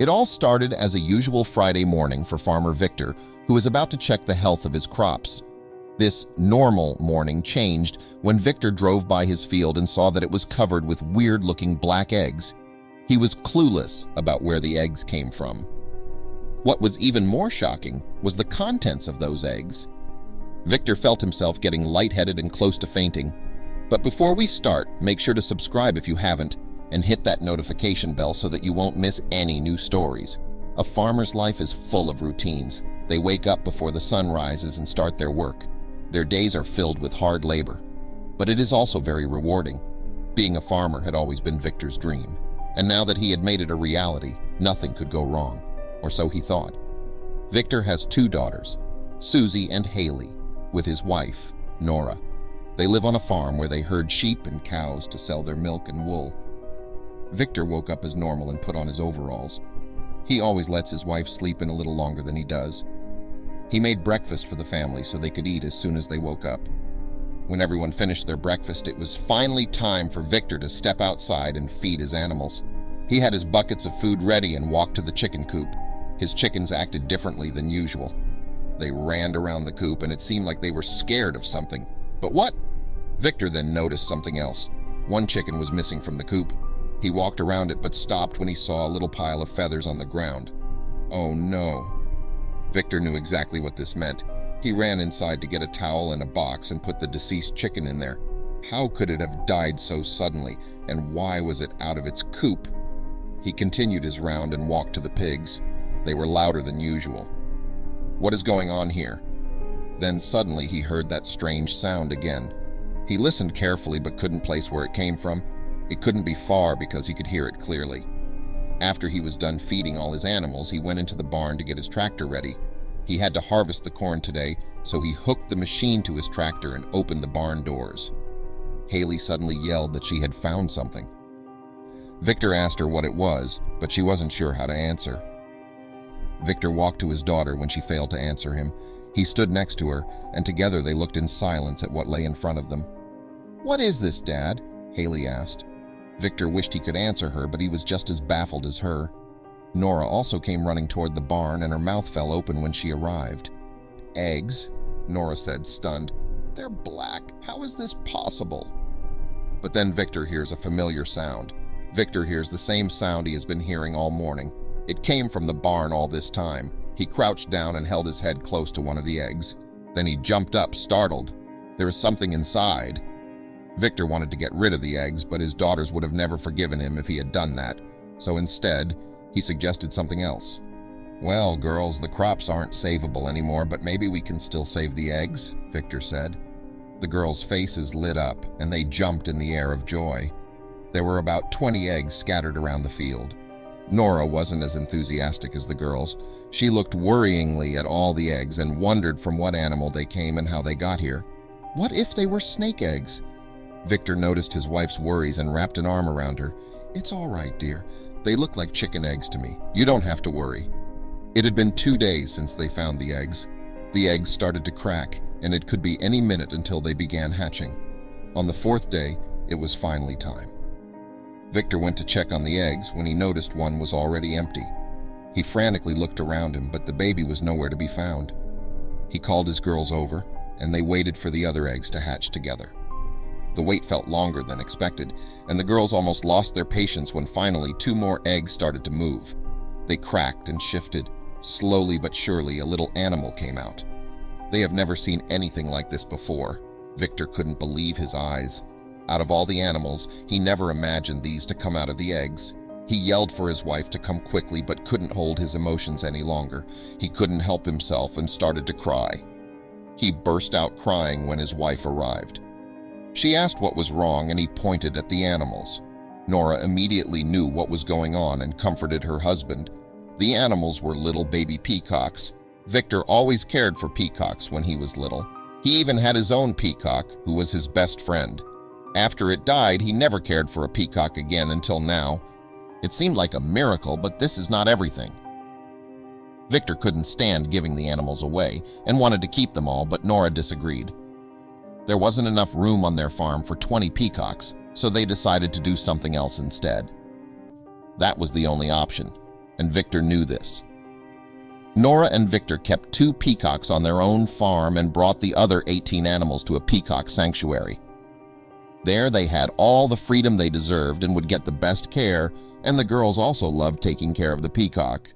It all started as a usual Friday morning for Farmer Victor, who was about to check the health of his crops. This normal morning changed when Victor drove by his field and saw that it was covered with weird-looking black eggs. He was clueless about where the eggs came from. What was even more shocking was the contents of those eggs. Victor felt himself getting lightheaded and close to fainting. But before we start, make sure to subscribe if you haven't, and hit that notification bell so that you won't miss any new stories. A farmer's life is full of routines. They wake up before the sun rises and start their work. Their days are filled with hard labor, but it is also very rewarding. Being a farmer had always been Victor's dream, and now that he had made it a reality, nothing could go wrong, or so he thought. Victor has 2 daughters, Susie and Haley, with his wife, Nora. They live on a farm where they herd sheep and cows to sell their milk and wool. Victor woke up as normal and put on his overalls. He always lets his wife sleep in a little longer than he does. He made breakfast for the family so they could eat as soon as they woke up. When everyone finished their breakfast, it was finally time for Victor to step outside and feed his animals. He had his buckets of food ready and walked to the chicken coop. His chickens acted differently than usual. They ran around the coop and it seemed like they were scared of something. But what? Victor then noticed something else. One chicken was missing from the coop. He walked around it but stopped when he saw a little pile of feathers on the ground. Oh no. Victor knew exactly what this meant. He ran inside to get a towel and a box and put the deceased chicken in there. How could it have died so suddenly, and why was it out of its coop? He continued his round and walked to the pigs. They were louder than usual. What is going on here? Then suddenly he heard that strange sound again. He listened carefully but couldn't place where it came from. It couldn't be far because he could hear it clearly. After he was done feeding all his animals, he went into the barn to get his tractor ready. He had to harvest the corn today, so he hooked the machine to his tractor and opened the barn doors. Haley suddenly yelled that she had found something. Victor asked her what it was, but she wasn't sure how to answer. Victor walked to his daughter when she failed to answer him. He stood next to her, and together they looked in silence at what lay in front of them. "What is this, Dad?" Haley asked. Victor wished he could answer her, but he was just as baffled as her. Nora also came running toward the barn, and her mouth fell open when she arrived. "Eggs," Nora said, stunned. "They're black. How is this possible?" But then Victor hears a familiar sound. Victor hears the same sound he has been hearing all morning. It came from the barn all this time. He crouched down and held his head close to one of the eggs. Then he jumped up, startled. There was something inside. Victor wanted to get rid of the eggs, but his daughters would have never forgiven him if he had done that. So instead, he suggested something else. "Well, girls, the crops aren't savable anymore, but maybe we can still save the eggs," Victor said. The girls' faces lit up, and they jumped in the air of joy. There were about 20 eggs scattered around the field. Nora wasn't as enthusiastic as the girls. She looked worryingly at all the eggs and wondered from what animal they came and how they got here. What if they were snake eggs? Victor noticed his wife's worries and wrapped an arm around her. "It's all right, dear. They look like chicken eggs to me. You don't have to worry." It had been 2 days since they found the eggs. The eggs started to crack, and it could be any minute until they began hatching. On the 4th day, it was finally time. Victor went to check on the eggs when he noticed one was already empty. He frantically looked around him, but the baby was nowhere to be found. He called his girls over, and they waited for the other eggs to hatch together. The wait felt longer than expected, and the girls almost lost their patience when finally 2 more eggs started to move. They cracked and shifted. Slowly but surely, a little animal came out. They have never seen anything like this before. Victor couldn't believe his eyes. Out of all the animals, he never imagined these to come out of the eggs. He yelled for his wife to come quickly but couldn't hold his emotions any longer. He couldn't help himself and started to cry. He burst out crying when his wife arrived. She asked what was wrong, and he pointed at the animals. Nora immediately knew what was going on and comforted her husband. The animals were little baby peacocks. Victor always cared for peacocks when he was little. He even had his own peacock, who was his best friend. After it died, he never cared for a peacock again until now. It seemed like a miracle, but this is not everything. Victor couldn't stand giving the animals away and wanted to keep them all, but Nora disagreed. There wasn't enough room on their farm for 20 peacocks, so they decided to do something else instead. That was the only option. and Victor knew this. Nora and Victor kept 2 peacocks on their own farm and brought the other 18 animals to a peacock sanctuary. There they had all the freedom they deserved and would get the best care, and the girls also loved taking care of the peacock.